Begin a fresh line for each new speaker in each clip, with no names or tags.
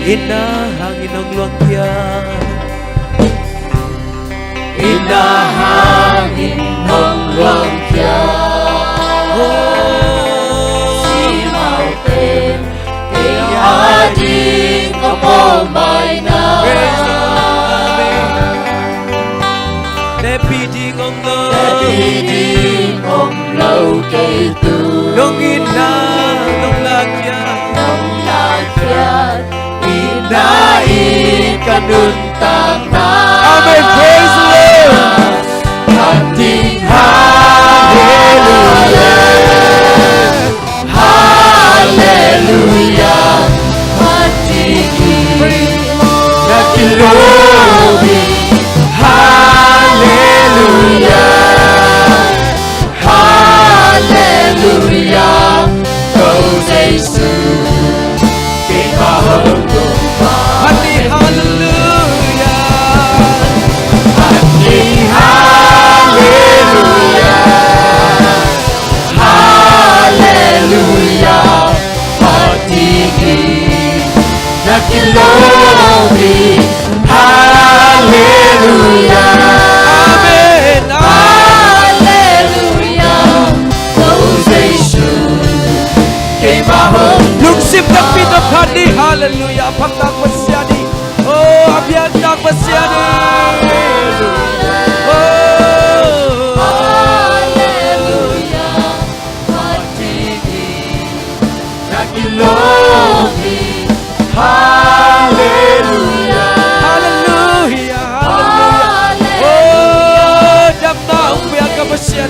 Inahangin ng luwagyan,
inahangin ng luwagyan. Si mountain, tiading kapamay na.
Napidig ang
lâu kay tu.
Nung nung lagyan,
inain kanuntang na.
Amen, praise the Lord.
Ating hallelujah, hallelujah. Ating nakilobi, hallelujah, hallelujah. Cầu Giêsu kay mahal
Hati hallelujah,
hati hallelujah, hallelujah. Hati nakilobi, hallelujah,
amen,
hallelujah. Cầu Giêsu kay mahal
lungsip ng pinapani, hallelujah, pagtagpasyani, oh, abiyag tagpasyani, oh,
hallelujah. Hati nakilobi, hallelujah,
hallelujah, hallelujah, oh, damna ang biyag kapasyan,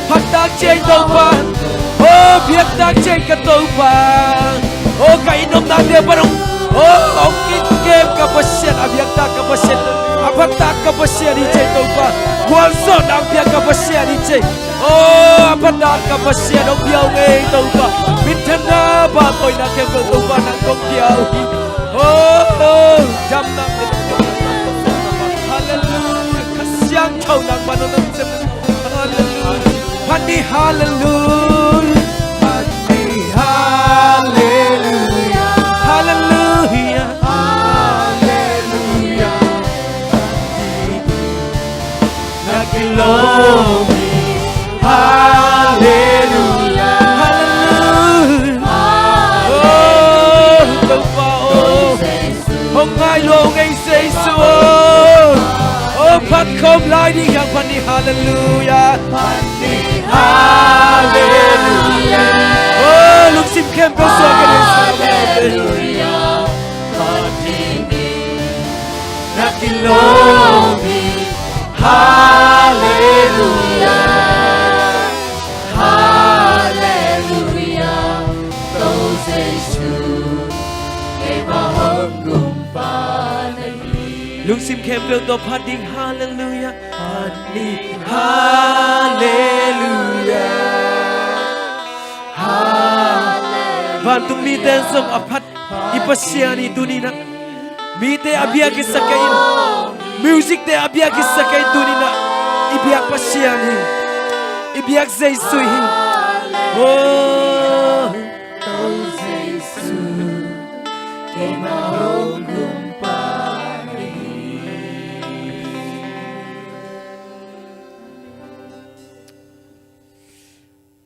pagtagsyay taupan, oh, biyag tagsyay kataupan, oh, kainom na dia parang, oh, ang kitkem kapasyan, abiyag tag kapasyan, apatak kapasyan icay taupan, buwanson ang biyag kapasyan icay, oh, apatak kapasyan ang biyag ngay taupan, minsan na ba ko'y nakemel taupan ng kong kiyawi, oh, jam na hallelujah, kasyang chow ng manunang semen, hallelujah, Hadi hallelujah, Hadi hallelujah, hallelujah,
hallelujah. Nakilobi, hallelujah,
hallelujah, oh, tao pa, oh, hong ngay lo ngay say so, oh, pat kom lai đi yang Hadi hallelujah,
hallelujah,
oh, lục sim kem pro so cái này,
hallelujah. Nakilobi, hallelujah, hallelujah. Cầu Giêsu kay mahal gumpanahin.
lục sim kem pro to Hadi hallelujah, Hadi hallelujah. Van tum mi ten som apat ipasiani dunina mi te abia ki sakain music te abia ki sakain dunina ibiak pasiani ibiak Giêsu hi oh
Cầu Giêsu kay mahal gumpanahin.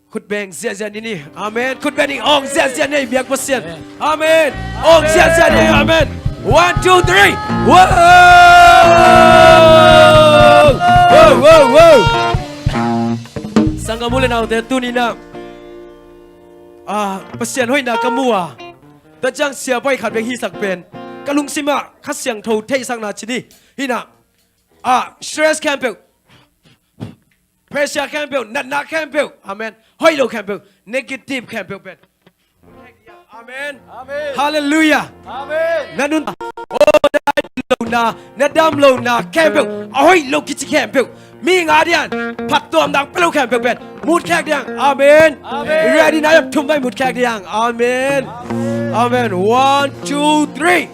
khut beng zia zia ni ni amen khut beng ong zia zia ni biak pasian amen ong zia zia ni amen 1 2 3 wow wow wow wow sangga mula na te tunina pasian hoi na kamua ta jang sia pai khat beng hi sak pen kalung sima khasyang tho thei sang na chini hina stress campel pressure campel na campel amen hoi lo campel negative campel pen amen amen hallelujah amen nanun oh na dam lo na campel hoi lo kichi campel mi nga dian phat tom dang pelo campel pen mut khak diang amen ready na yap thum bai mut khak diang amen amen 1 2 3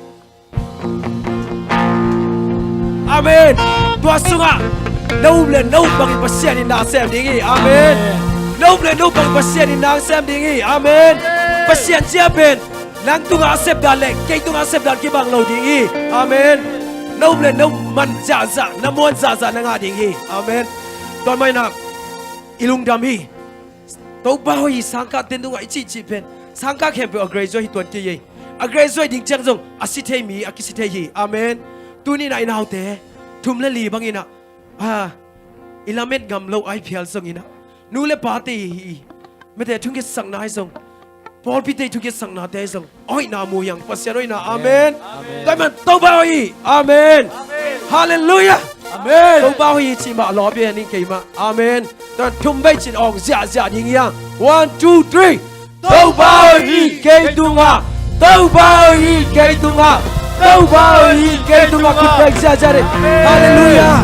amen tua sunga nâu lên nâu bằng pasien in na sem dingi amen nâu lên nâu bằng pasien in na sem dingi amen pasien chia ben lang tung accept dan le ke tung accept dan ki bang lo ding hi amen no le no man za za na mon za za na nga ding hi amen ton mai na ilung dam hi to ba hoi sangka ten tung ai chi chi ben sangka khem pe agrei zo hi ton ki ye agrei zo ding chang jong asithei mi akisithei hi amen tu ni na inau te thum le li bang ina ilamet gam lo ai phial song ina nu le pa te hi me te thung ke sang na hai song Paul Peter thu ke sang na te song oi na mo yang pasien oi na amen tai man to ba hoi amen hallelujah amen to ba hoi chi ma lo bien ni ke ma amen ta thum bai chin ong zia zia ding yang 1 2 3 to ba hoi ke tu nga to ba hoi ke tu nga to ba hoi ke tu nga ku tek zia zia de hallelujah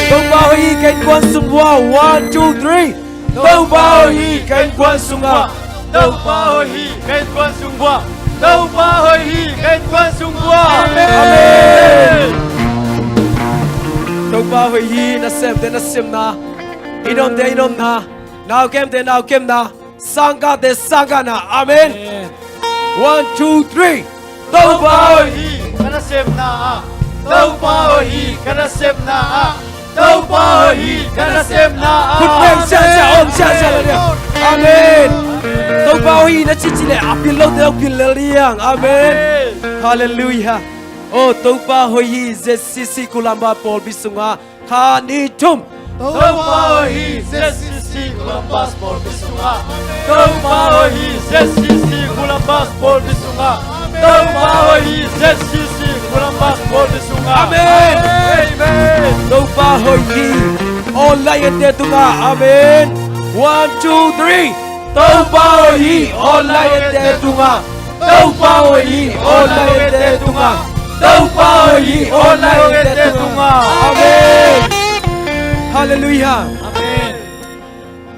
to ba hoi ke quan sung wa 1 2 3 to ba hoi ke quan sung nga
đâu ba hoi hi khen quan sung qua đâu ba hoi hi khen quan sung qua amen
đâu ba hoi hi na sem na inom na nào kem na sangka na amen 1 2 3 đâu ba hoi hi
kana sem na đâu ba hoi hi kana sem na đâu ba hoi hi kana sem na
phút neng xa amen đâu ba hoi na chi le apil lo de apil le liang amen hallelujah oh đâu ba hoi hi zesi kulamba Paul bisunga khani thum
đâu ba hoi hi zesi kulambas Paul bisunga đâu ba hoi hi zesi kulambas Paul bisunga đâu ba hoi hi zesi kulambas Paul bisunga
amen
amen
đâu ba hoi hi online de tunga amen 1 2 3 đâu ba hoi hi online de tunga đâu ba hoi hi online de tunga đâu ba hoi hi online de tunga amen hallelujah
amen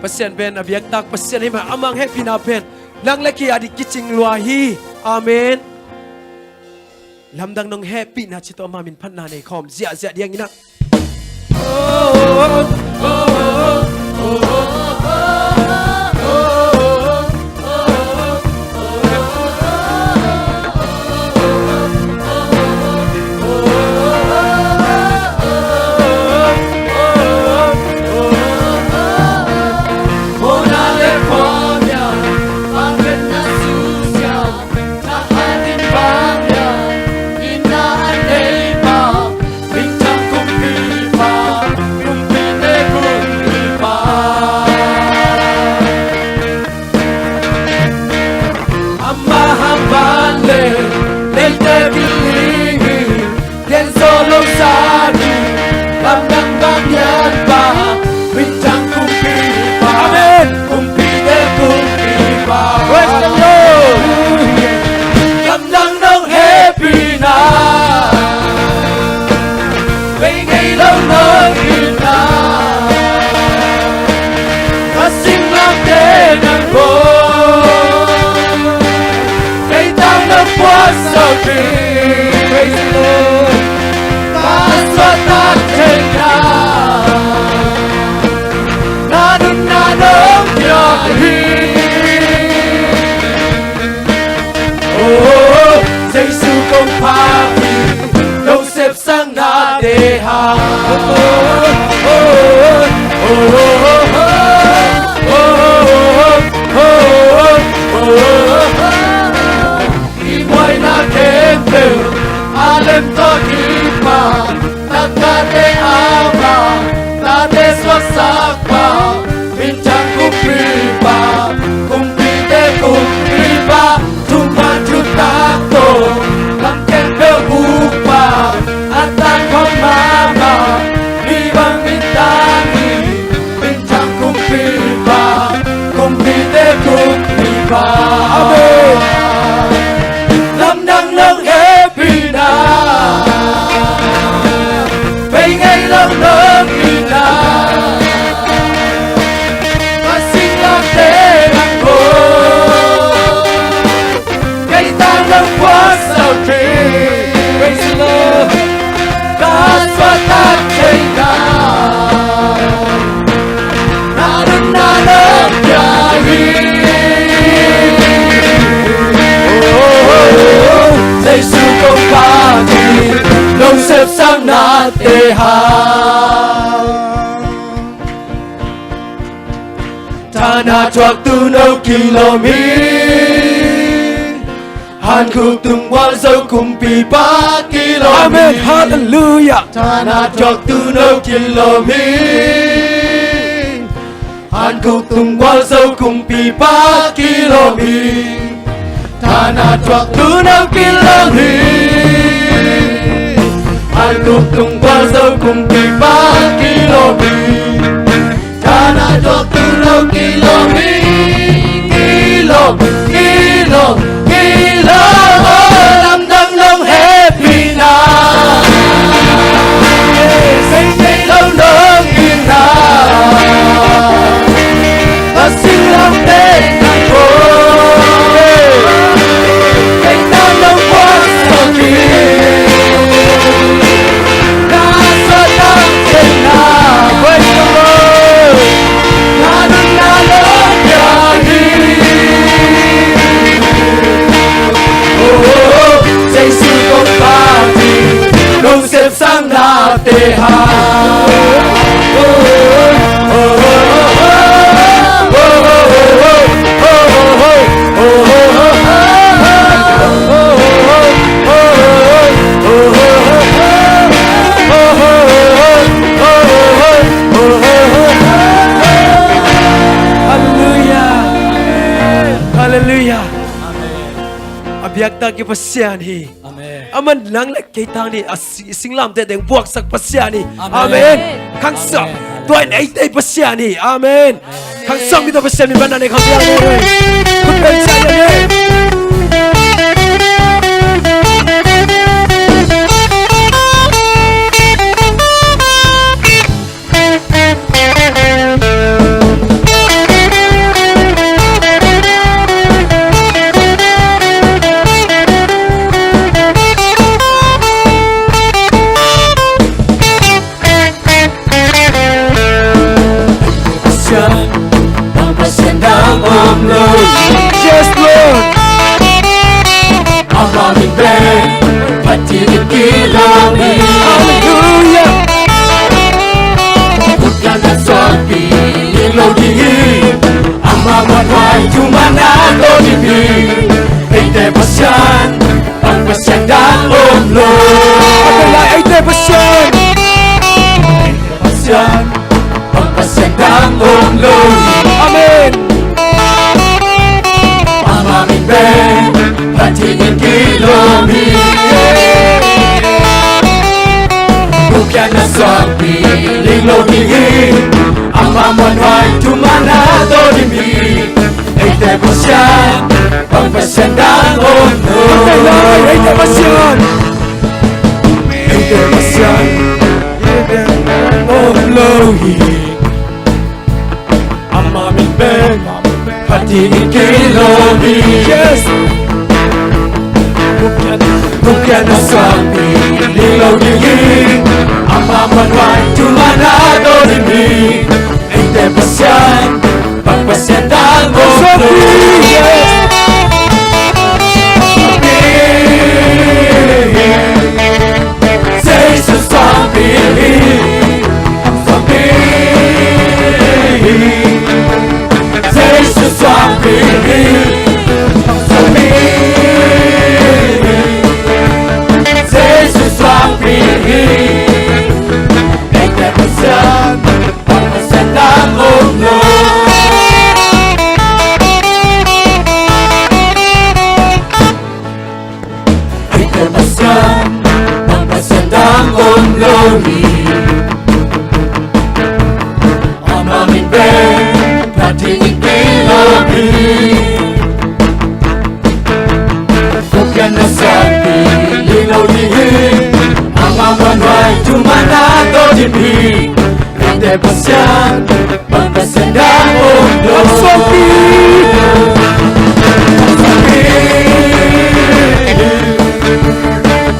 pasien ben abiak tak pasien hi ma amang happy na pen lang leki adi kiching lua hi amen lamdang nong happy na chito mamin phan na nei khom zia zia diang ina
na te ha Thana chuak tu nâu kilomi Han khu tung wal dâu cùng pi ba kilomi
Amen. Hallelujah.
Thana chuak tu nâu kilomi Han khu tung wal dâu cùng pi ba kilomi Thana chuak tu nâu kilomi Han khu tung wal dâu cùng pi ba kilomi Thana chuak tu nâu kilomi Kilo, kilo, kilo Lâm đâm lâm happy na Say say lâu nâng yên na Ta xin lòng tên thành phố Cách ta lâu quá sao kì Ta sợ ta tên na Quên tâm ơi Ta đừng na lớp nhà đi Say si con ta thì Nông xếp sang na tê ha
Hallelujah. Abiyak ta ki pasyan hi. Aman lang lek kay tang ni singlam te deng buak sak pasyan hi. Amen. Kang sa tuan ay tay pasyan hi. Amen. Kang sa mi to pasyan mi banan kang biang ni. Kun ben sa yan ni. Yes, Lord.
Ama min ben Patirin kilomi
Hallelujah.
Bukan dan suapi Ilo dingin Ama manwai cuma nado dimi Ente pasyan Pagpasyan dan omlo
Adalah ay tay pasyan.
Ente pasyan Pagpasyan dan omlo
Amen.
Ama min ben Patirin kilomi Bukan dan suapi Ilo dingin Ama manwai cuma nado dimi Ente pasyan Pagpasyan dan omlo
Adalah ay tay pasyan.
Ente pasyan Omlohi Ama min ben Patirin kilomi
Yes.
Bukan suapi Lilau dingin Ama manwai cuma nado dimi Ente pasyan Pagpasyan dan omlohi Say so suapi Suapi Say so suapi Suapi Say so suapi Ente pasyan Pagpasyan dan omlo Ente pasyan Pagpasyan dan omlohi Ama min ben Patirin kilomi Bukan nasabi Lilau dingin Ama manwai cuma nado dimi Ente pasyan Pagpasyan dan omlohi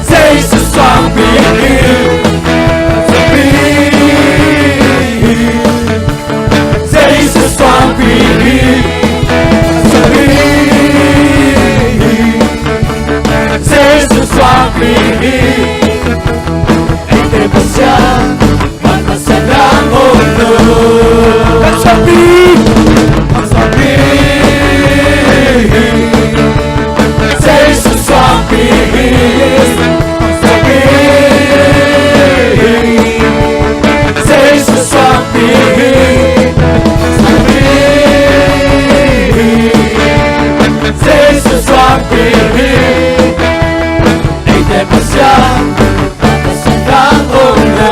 Say so suapi Say so suapi Say so suapi Ente
Swami.
Jesus Swami, Swami, Jesus Swami, Jesus Swami, ay tempo siya ng ulo.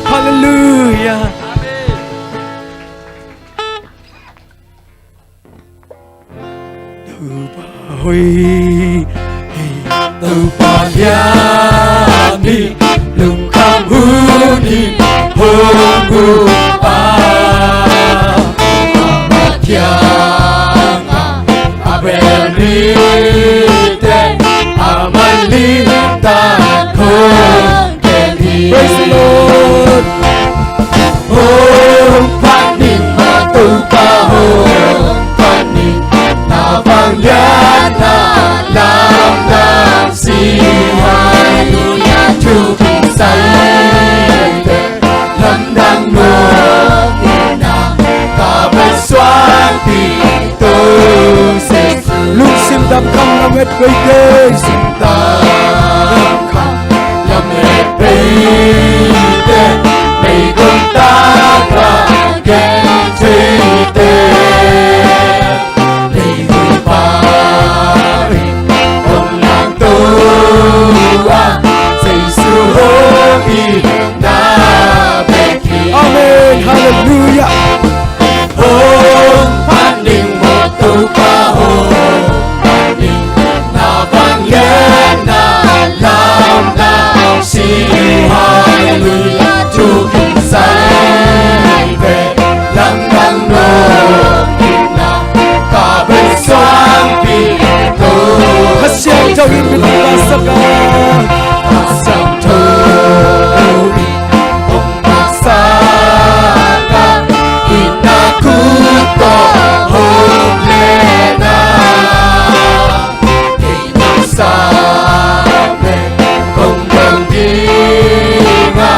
Hallelujah. Ôi
Từ bỏ nhani lùng kham huni hùng ba Amatianga aberite amalita kongeli.
praise the Lord.
Hong paning matupa paning na pangyana lam lam si hallelujah chuking saite lam dang no na kabay swati to se
Lúc xin đam khăm làm hết quay cây.
ta kham lam le peite mei gon ta ka gen cheite lei hui pa ong lang tu a sei su ho ki na be ki
Amen. Hallelujah.
hong pan ding mo tu pa hong pan ding na bang yen na lam lam si hallelujah chu kin sai ve lam lam no kin na ka be swang pi to
Hasiang trong in mình là sắc ca.
sang to ri ong ma sa ka ina ku to hong le na ina sa me kong dang di nga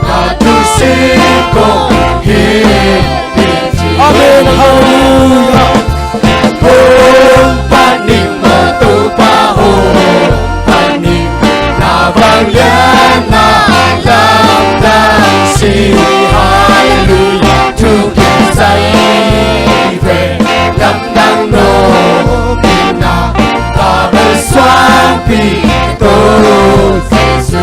ka tu si ko hi pi chi
Amen. Hallelujah.
hong paning mo tu pa hong paning na bang yan na lam lam si hallelujah tu kin sai ve lam lam no kin na ka ba swang pi to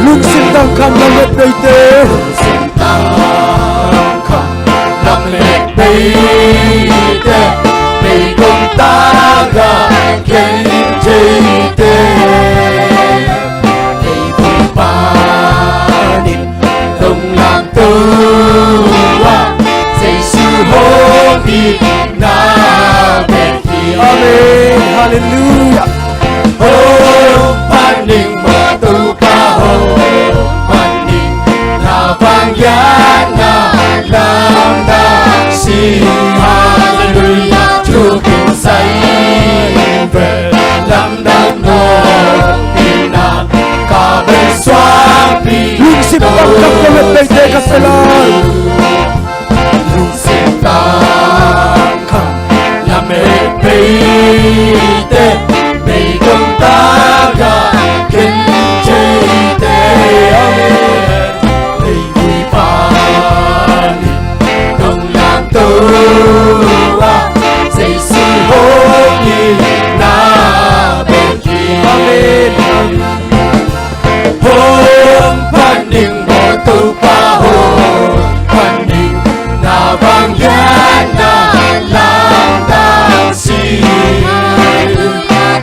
Lúc xin đam khăm làm hết quay tê.
sin tam kham lam le pe te pe gong ta ga ken che te pe hui pa ni dong lam tu wa sei su ho pi na be ki
Amen. Hallelujah.
hong pan ning mo tu pa hong pan ning na bang yan na lam dang si hallelujah chu kin sai ve lam dang no kin na ka be swang pi
Lúc xin đam khăm làm hết quay tê kasalan.
lung sin tam kham la me pe te me gong ta ga ken che te lei hui pa ni dong lam tu wa sei su ho ki na be ki
Amen.
hong pan ning mo tu pa hong pan ning na bang yan na lam dang si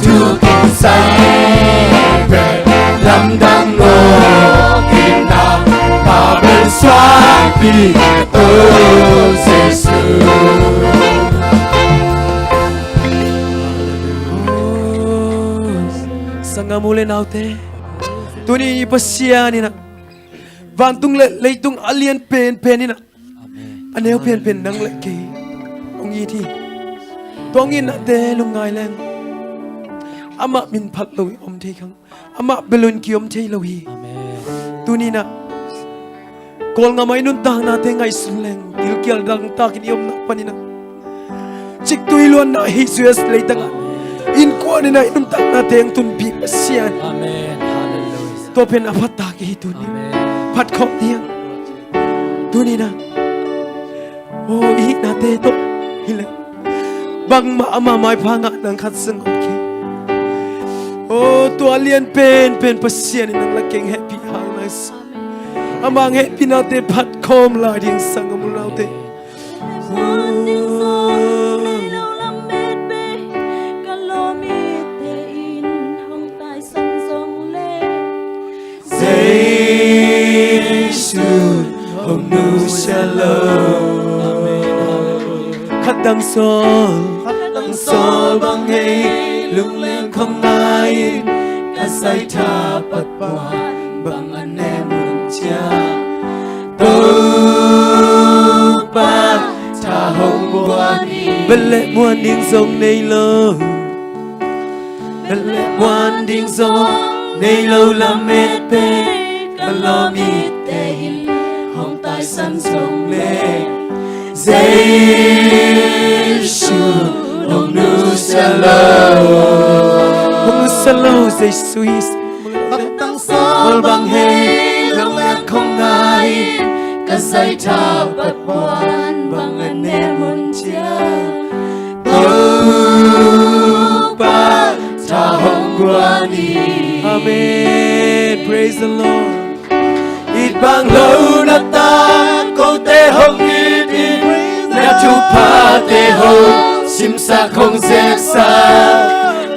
tu kin sai ve lam dang no kin na ka ben swang pi to se su
Sanga muli naute. Tuni ipasya ni na. Vantung le leitung alien pen pen ni na. Aneo pen pen nang le ki. tung y thi tong in te lungai leng ama min phat lo om thei khang ama belun ki om thei lo hi tunina kol nga mai nun tang na te ngai sun leng til kial dang ta kin yom na panina chik tui luan na hi sues leitanga in ko ni na inum tak na teng tun pi pasian
Amen. Hallelujah.
to pen aphat ta ki tuni phat khop tiang tunina o i na te to hile bang ma ama mai phanga nang khat sing okay o to alien pen pasian nang la keng happy hang nice amang happy na te phat khom la ding sang amul na te Hồng nu shalom khát đằng sol bang hay lung lên không ai cả say tha bát quan bằng anh em một cha tu ba tha hồng quan bên lệ muôn điên sông này lơ bên lệ muôn điên sông này lâu làm mệt bê cả lo mi tê hồng tai sân sông lệ Giêsu hồng nu shalom Giêsu bắt tăng sol bằng hay lông em không ai cả say tha bát quan bằng anh em một cha tu ba tha hồng quan đi Amen. Praise the Lord. Ít bằng lâu na ta cô tê hồng đi đi na chu pa tê hồng sim sa không dễ xa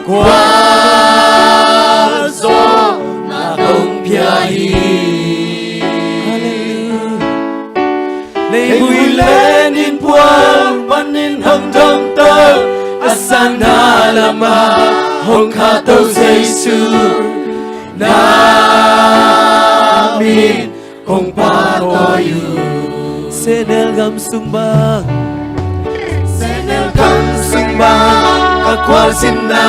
qua gió na không pia hi Hallelujah. Lấy vui lên in buồn vẫn in hồng thơm tơ asana lama hồng kha tâu Giêsu Namin kung patoyu Senel gam sumbang Senel gam sumbang Kakwal sinna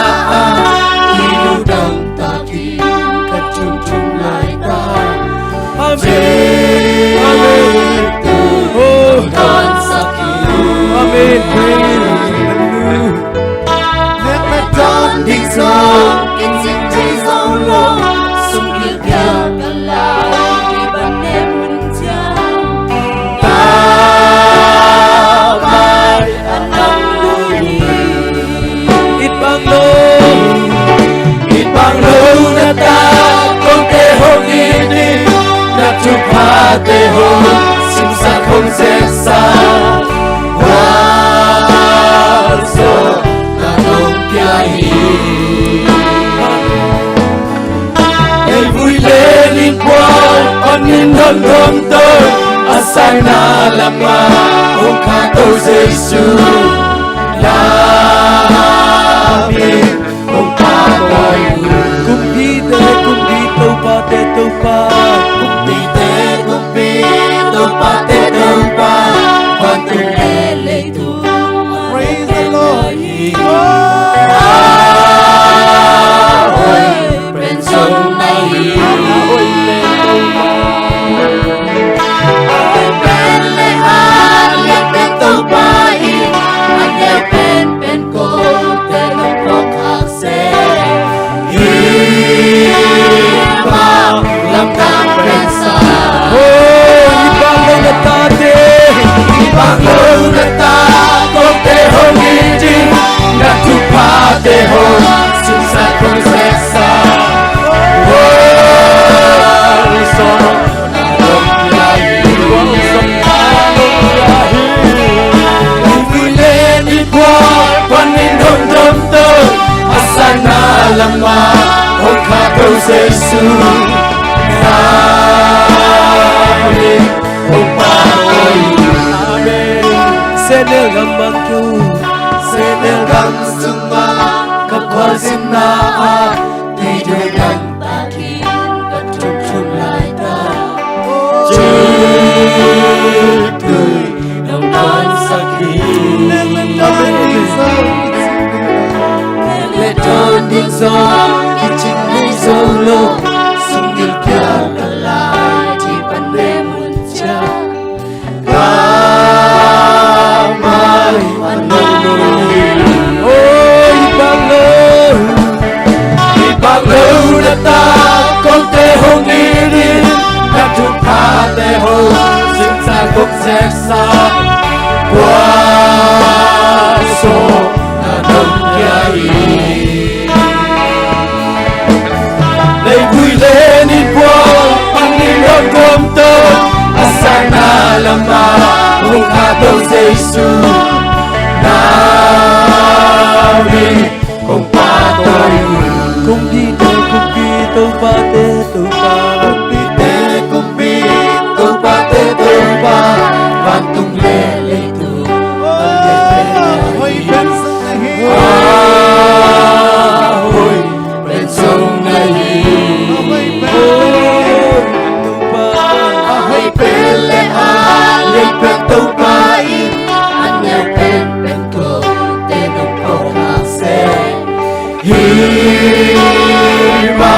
Hilu dang taki Kachung chung lai ta Amen Amen Oh God sakit Amen Hallelujah Let me turn ding song In sing chi song long Te ho sim sa không dễ xa qua gió na không kia hi ngày vui lên in quang con nhìn thơm thơm tơ asai na lama hong kha tâu Giêsu Namin hong pa toi kum đi tâu pa kum đi tâu pa te tâu pa quan tu lệ tu praise the Lord ôi bên sông này ôi bên lệ liệt bên tâu pa anh em bên cô te nông phó khắc xe làm tam bên sa Ibang lâu na ta Kong te hong ijin Na tu pa te hong Sim sa kong se sa Oh Song Na hong yahi Song na hong yahi Vui lên đi qua Quan ninh hong thơm tơ Asana lama Hong kha tâu Giêsu Namin hong pa toi Senel gam bangkyu Senel gam sumba Kakwal sinna Tidur gam takin Kachuk chung lai ta Chuk tui Nong don sakit
lên in buông bằng in ơn gom tôi asana lama hùng hạ tôi Giêsu nabi cùng ba tôi
cùng đi tâu ba tê tâu ba
van tung lê tu hoi bên sông này hoi bên lê lên bên tàu bay anh nhớ bên cô tên ông cầu hạ xe hi ma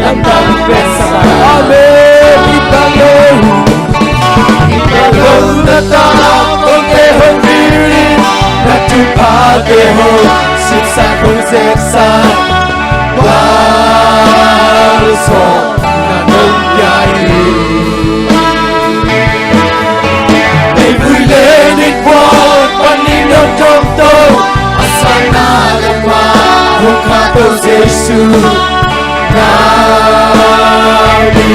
làm đam bên sa amen Nata Oke Hongiri Natu Padeho Sipsa Kongseksa Walso Nanong Yai Để vui lên đi qua Panin Đông Trong Tô Asana Lama Hong Kha Tô Giêsu Nabi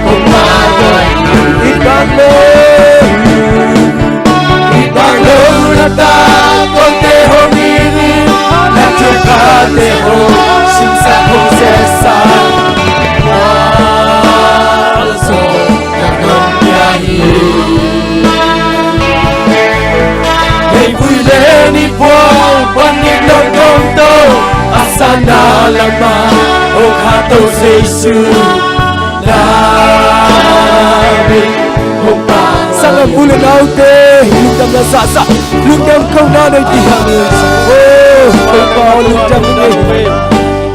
Hong Ma Doi Ibang Nata Konte Homini Natu Padeho Simsa Kongseksa Walso Nanong Yai Hãy vui lên đi buông Quan niệm đông đông tô Asana Lama Hong Kha Tô Giêsu Nabi Hong Ma
Sangat bulan aute Lukam na sasa Lukam kau na nai tihang Oh Kau pao lukam ni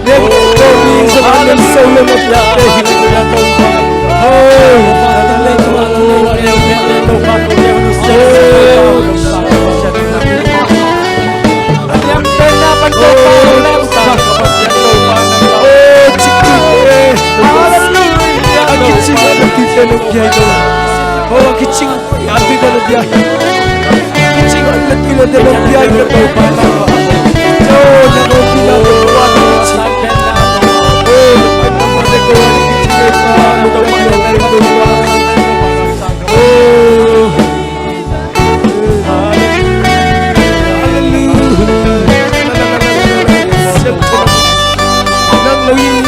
Nek kau ni Sama nem sâu lên một lạc Để hình na kau pa Oh Tangan lei kau aku Kau pa kau leo nu se Yang pena pan kau pa leo sa Kapasyan kau pa Oh Cikit Hallelujah Ang kicing Ang kita ng biyay kau Oh, kicing ati ka na biyahe. Kicing ang latila na ng biyahe ka daw pala. Oh, nakakila ko pa ng kicing. Oh, nagpapamali ko ang kicing ay paano daw pala ng daw Oh, hallelujah. Nang lawin.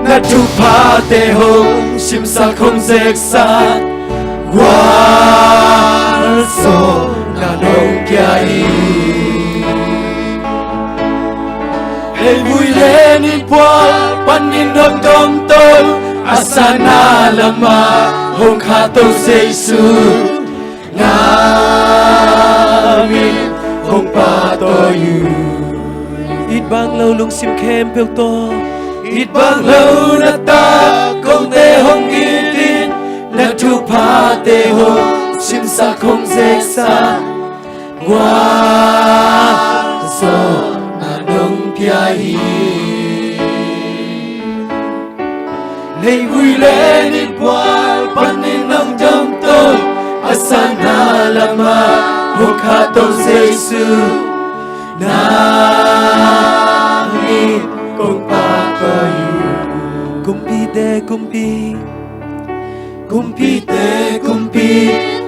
Natu Padeho Simsa Kongseksa Walso Nanong Yai Hãy vui lên in qua Panin Đông Đông Tô Asana Lama Hong Kha Tô Giêsu Nabi Hong Pa Tô Yu Ít bang lâu lung sim khem bêu to Ít bang lâu na ta Công tê hông ghi tin Natu Padeho Simsa Kongseksa Walso Nanong Yai Hãy vui lên in qua Panin Đông Trong Tô Asana Lama Hong Kha Tô Giêsu Nabi Kong Pa Tô Yu Kumpi te kumpi Kumpi te kumpi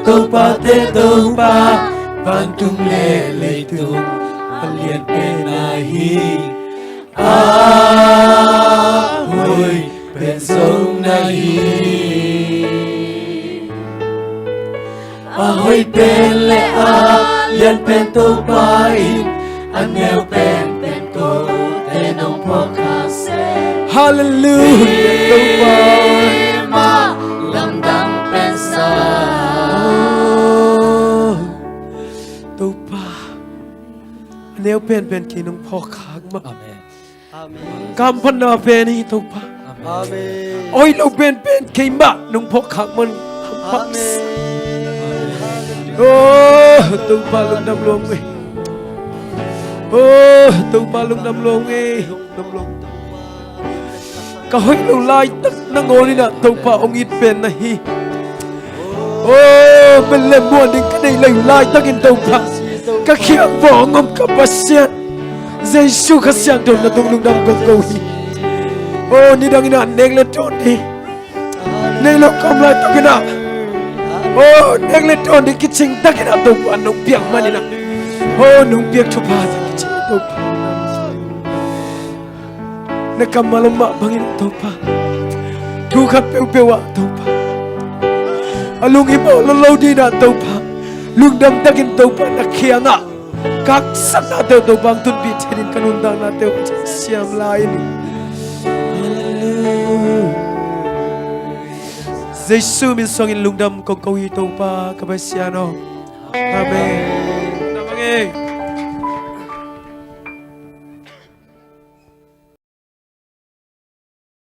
Tô Pa te Tô Pa Van tung lê lê tung Alian pe nahi Hoi bên sông nahi Hoi bên lê Alian pen Tô Pa Anh nghèo pen cô Tên ông po khá xe Hallelujah Tô Pa Lâm đăng pen sa Tô Pa Anh nghèo pen kỳ nông po khá mà Cam phân nà pen hi Tô Pa Ôi lâu pen kỳ mà nông po khá mình Oh Tô Pa lúc nằm luôn mình Oh, Tô Pa lúc nằm luôn nghe, nằm luôn. ก็ให้เราไล่ตักนังโง่นี่นะตัวป่าองค์อิดเป็นนะฮีโอ้เป็นเล่มม้วนนี่ก็ได้เลยไล่ตักอินตัวป่าก็เขียนบอกงมกับปัสเซียนเจสุขเสียงตรงนั้นตรงลุงดำกงกูฮีโอ้นี่ดังนั้นเนกเล็ดโจนี่เนกเล็ดกำลังตักนะโอ้เนกเล็ดโจนี่คิดจริงตักนะตัวป่านุ่งเปียกมันนี่นะโอ้นุ่งเปียกทุบผ้าจะคิดจริงตัวป่าNakamalama bangin topa Tukat pewa topa Alung ibo lalaw di na topa Lung damdagin topa Nakiya nga Kaksak na teo topa Ang tunbit Hirin kanundang na teo Siyam lain Jesu min songin lungdam Kong kawi topa Kabasyano Amen Namangin